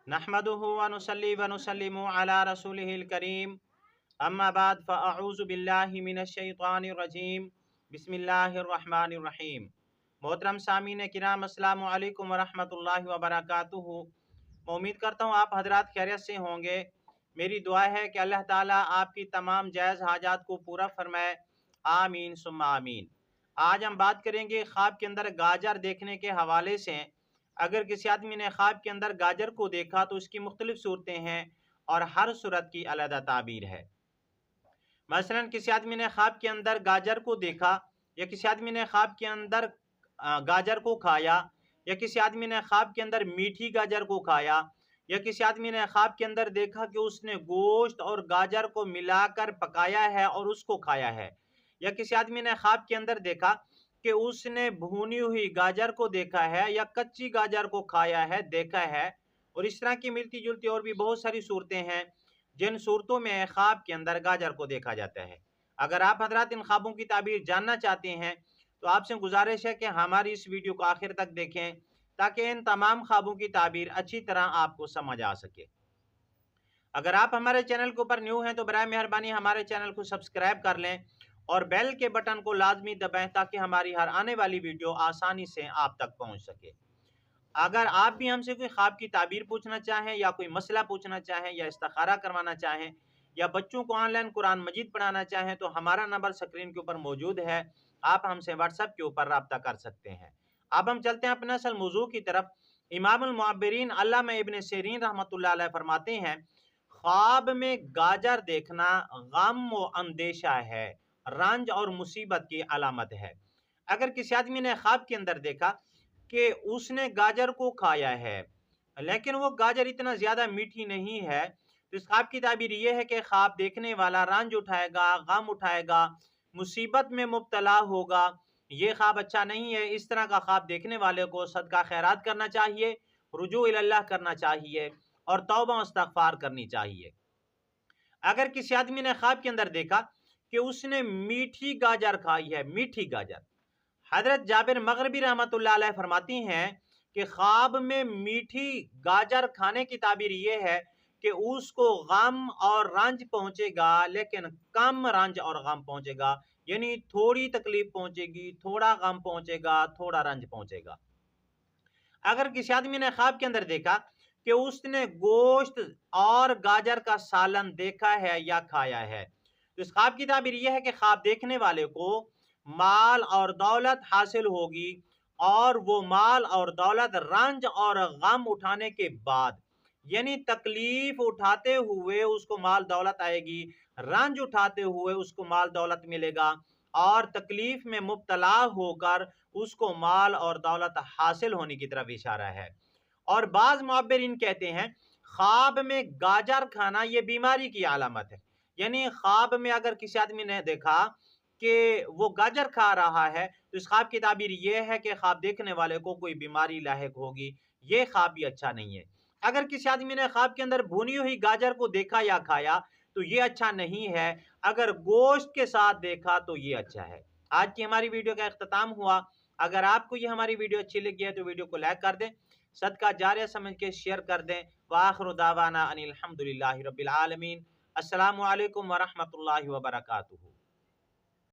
नहमदुहु व नुसल्ली व नुसल्लिमु अला रसूलिहिल करीम अम्मा बाद फ़अऊज़ु बिल्लाहि मिनश शैतानिर रजीम बिस्मिल्लाहिर रहमानिर रहीम। मोहतरम सामीन किराम अस्सलामु अलैकुम व रहमतुल्लाहि व बरकातुहू। मैं उम्मीद करता हूँ आप हजरात खैरियत से होंगे। मेरी दुआ है कि अल्लाह ताला आपकी तमाम जायज़ हाजात को पूरा फरमाए, आमीन सुम्मा आमीन। आज हम बात करेंगे ख्वाब के अंदर गाजर देखने के हवाले से। अगर किसी आदमी ने ख्वाब के अंदर गाजर को देखा तो उसकी मुख्तलिफ सूरतें हैं और हर सूरत की अलग ताबीर है। मसलन किसी आदमी ने ख्वाब के अंदर गाजर को देखा, या किसी आदमी ने ख्वाब के अंदर गाजर को खाया, या किसी आदमी ने ख्वाब के अंदर मीठी गाजर को खाया, या किसी आदमी ने ख्वाब के अंदर देखा कि उसने गोश्त और गाजर को मिलाकर पकाया है और उसको खाया है, या किसी आदमी ने ख्वाब के अंदर देखा कि उसने भुनी हुई गाजर को देखा है या कच्ची गाजर को खाया है, देखा है। और इस तरह की मिलती जुलती और भी बहुत सारी सूरतें हैं जिन सूरतों में ख्वाब के अंदर गाजर को देखा जाता है। अगर आप हजरात इन ख्वाबों की ताबीर जानना चाहते हैं तो आपसे गुजारिश है कि हमारी इस वीडियो को आखिर तक देखें ताकि इन तमाम ख्वाबों की ताबीर अच्छी तरह आपको समझ आ सके। अगर आप हमारे चैनल के ऊपर न्यू हैं तो बराए मेहरबानी हमारे चैनल को सब्सक्राइब कर लें और बेल के बटन को लाजमी दबाएं ताकि हमारी हर आने वाली वीडियो आसानी से आप तक पहुंच सके। अगर आप भी हमसे कोई ख्वाब की ताबीर पूछना चाहें, या कोई मसला पूछना चाहें, या इस्तिखारा करवाना चाहें, या बच्चों को ऑनलाइन कुरान मजीद पढ़ाना चाहें तो हमारा नंबर स्क्रीन के ऊपर मौजूद है। आप हमसे व्हाट्सएप के ऊपर रब्ता कर सकते हैं। अब हम चलते हैं अपने असल मौजू की तरफ। इमामुल मुअब्बिरीन अल्लामा इब्न सीरीन रहमतुल्लाह अलैह फरमाते हैं, ख्वाब में गाजर देखना गम व अंदेशा है, रंज और मुसीबत की अलामत है। अगर किसी आदमी ने ख्वाब के अंदर देखा कि उसने गाजर को खाया है लेकिन वो गाजर इतना ज़्यादा मीठी नहीं है, तो इस ख्वाब की ताबीर ये है कि ख्वाब देखने वाला रंज उठाएगा, गम उठाएगा, मुसीबत में मुब्तला होगा। ये ख्वाब अच्छा नहीं है। इस तरह का ख्वाब देखने वाले को सदका खैरात करना चाहिए, रुजू इल्लाह करना चाहिए और तौबा व इस्तिग़फ़ार करनी चाहिए। अगर किसी आदमी ने ख्वाब के अंदर देखा कि उसने मीठी गाजर खाई है, मीठी गाजर, हजरत जाबिर मगरिबी रहमतुल्लाह अलैह फरमाती हैं कि ख्वाब में मीठी गाजर खाने की ताबीर ये है कि उसको गम और रंज पहुंचेगा, लेकिन कम रंज और गम पहुंचेगा। यानी थोड़ी तकलीफ पहुंचेगी, थोड़ा गम पहुंचेगा, थोड़ा रंज पहुंचेगा। अगर किसी आदमी ने ख्वाब के अंदर देखा कि उसने गोश्त और गाजर का सालन देखा है या खाया है, तो इस ख्वाब की ताबीर यह है कि ख्वाब देखने वाले को माल और दौलत हासिल होगी, और वो माल और दौलत रंज और गम उठाने के बाद, यानी तकलीफ उठाते हुए उसको माल दौलत आएगी, रंज उठाते हुए उसको माल दौलत मिलेगा, और तकलीफ में मुब्तला होकर उसको माल और दौलत हासिल होने की तरफ इशारा है। और बाज़ मुअब्बिरीन कहते हैं ख्वाब में गाजर खाना ये बीमारी की अलामत है। यानी ख्वाब में अगर किसी आदमी ने देखा कि वो गाजर खा रहा है तो इस ख्वाब की ताबीर ये है कि ख्वाब देखने वाले को कोई बीमारी लाहिक होगी। ये ख्वाब भी अच्छा नहीं है। अगर किसी आदमी ने ख्वाब के अंदर भुनी हुई गाजर को देखा या खाया तो ये अच्छा नहीं है। अगर गोश्त के साथ देखा तो ये अच्छा है। आज की हमारी वीडियो का इख्तिताम हुआ। अगर आपको ये हमारी वीडियो अच्छी लगी है तो वीडियो को लाइक कर दें, सदका जारिया समझ के शेयर कर दें। व आखिरु दावाना अनिल हम्दुलिल्लाहि रब्बिल आलमीन। अस्सलामु अलैकुम व रहमतुल्लाहि व बरकातुहू।